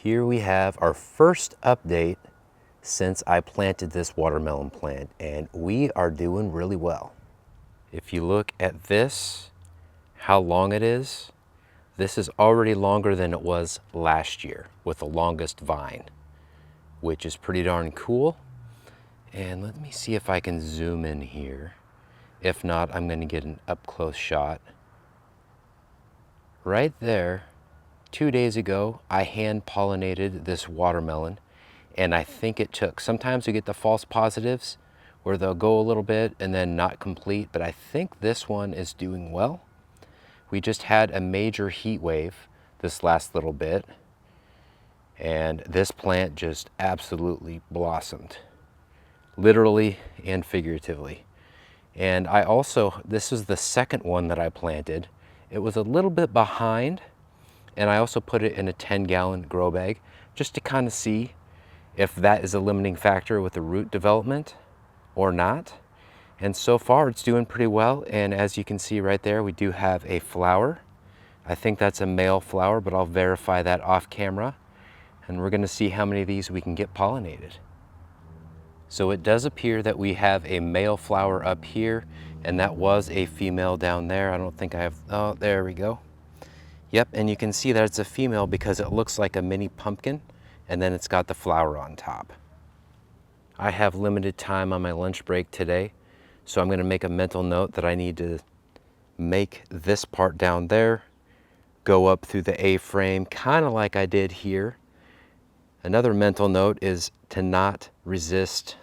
Here we have our first update since I planted this watermelon plant, and we are doing really well. If you look at this, how long it is, this is already longer than it was last year with the longest vine, which is pretty darn cool. And let me see if I can zoom in here. If not, I'm going to get an up close shot. Right there, 2 days ago, I hand pollinated this watermelon, and I think it took, sometimes we get the false positives where they'll go a little bit and then not complete, but I think this one is doing well. We just had a major heat wave this last little bit, and this plant just absolutely blossomed, literally and figuratively. And I also, this is the second one that I planted. It was a little bit behind, and I also put it in a 10-gallon grow bag just to kind of see if that is a limiting factor with the root development or not. And so far it's doing pretty well. And as you can see right there, we do have a flower. I think that's a male flower, but I'll verify that off camera. And we're going to see how many of these we can get pollinated. So it does appear that we have a male flower up here, and that was a female down there. I don't think I have, oh, there we go. Yep, and you can see that it's a female because it looks like a mini pumpkin, and then it's got the flower on top. I have limited time on my lunch break today, so I'm going to make a mental note that I need to make this part down there go up through the A-frame, kind of like I did here. Another mental note is to not resist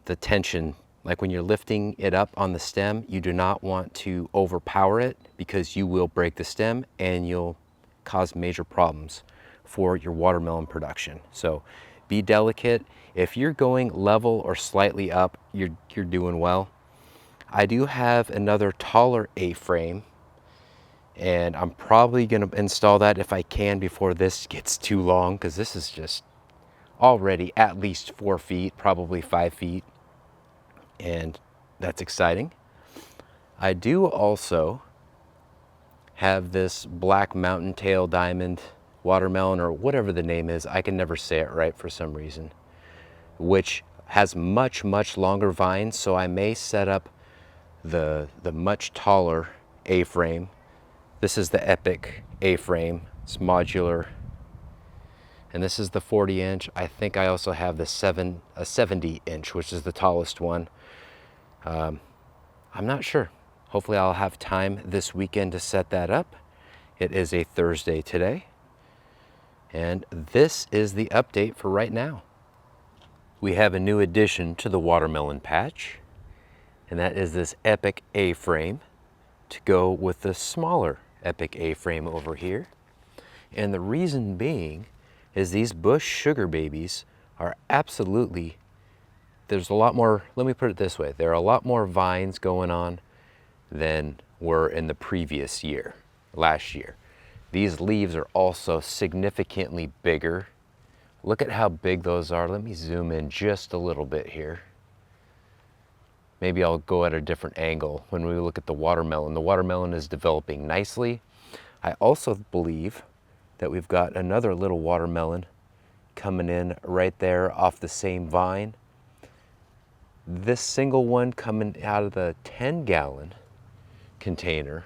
the tension. Like when you're lifting it up on the stem, you do not want to overpower it because you will break the stem and you'll cause major problems for your watermelon production. So be delicate. If you're going level or slightly up, you're doing well. I do have another taller A-frame, and I'm probably gonna install that if I can before this gets too long, because this is just already at least 4 feet, probably 5 feet. And that's exciting. I do also have this black mountain tail diamond watermelon, or whatever the name is. I can never say it right for some reason, which has much longer vines. So I may set up the much taller A-frame. This is the Epic A-frame. It's modular. And this is the 40-inch. I think I also have the 70-inch, which is the tallest one. I'm not sure. Hopefully I'll have time this weekend to set that up. It is a Thursday today. And this is the update for right now. We have a new addition to the watermelon patch, and that is this Epic A-frame to go with the smaller Epic A-frame over here. And the reason being is these bush sugar babies are absolutely, there's a lot more, let me put it this way, there are a lot more vines going on than were in the previous year, last year. These leaves are also significantly bigger. Look at how big those are. Let me zoom in just a little bit here. Maybe I'll go at a different angle when we look at the watermelon. The watermelon is developing nicely. I also believe that we've got another little watermelon coming in right there off the same vine. This single one coming out of the 10-gallon container.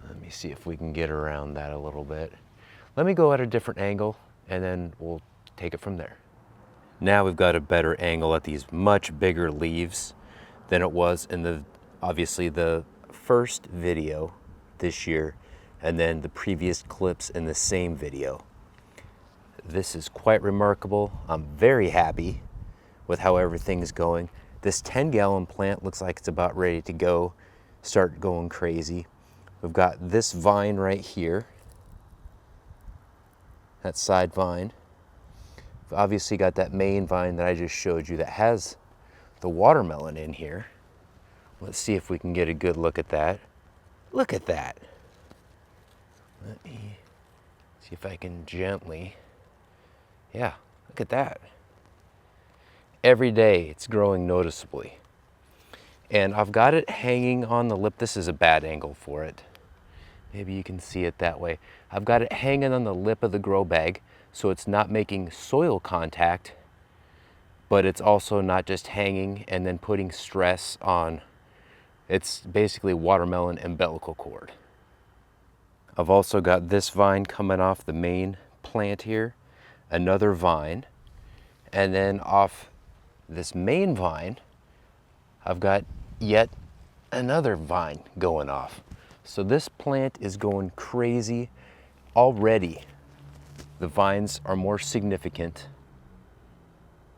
Let me see if we can get around that a little bit. Let me go at a different angle and then we'll take it from there. Now we've got a better angle at these much bigger leaves than it was in obviously the first video this year, and then the previous clips in the same video. This is quite remarkable. I'm very happy with how everything's going. This 10-gallon plant looks like it's about ready to go, start going crazy. We've got this vine right here, that side vine. We've obviously got that main vine that I just showed you that has the watermelon in here. Let's see if we can get a good look at that. Look at that. Let me see if I can gently, yeah, look at that. Every day it's growing noticeably. And I've got it hanging on the lip. This is a bad angle for it. Maybe you can see it that way. I've got it hanging on the lip of the grow bag, so it's not making soil contact, but it's also not just hanging and then putting stress on. It's basically watermelon umbilical cord. I've also got this vine coming off the main plant here, another vine, and then off this main vine, I've got yet another vine going off. So this plant is going crazy already. The vines are more significant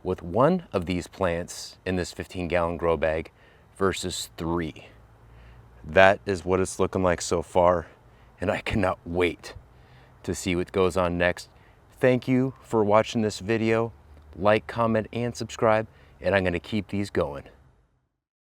with one of these plants in this 15-gallon grow bag versus 3. That is what it's looking like so far, and I cannot wait to see what goes on next. Thank you for watching this video. Like, comment, and subscribe, and I'm gonna keep these going.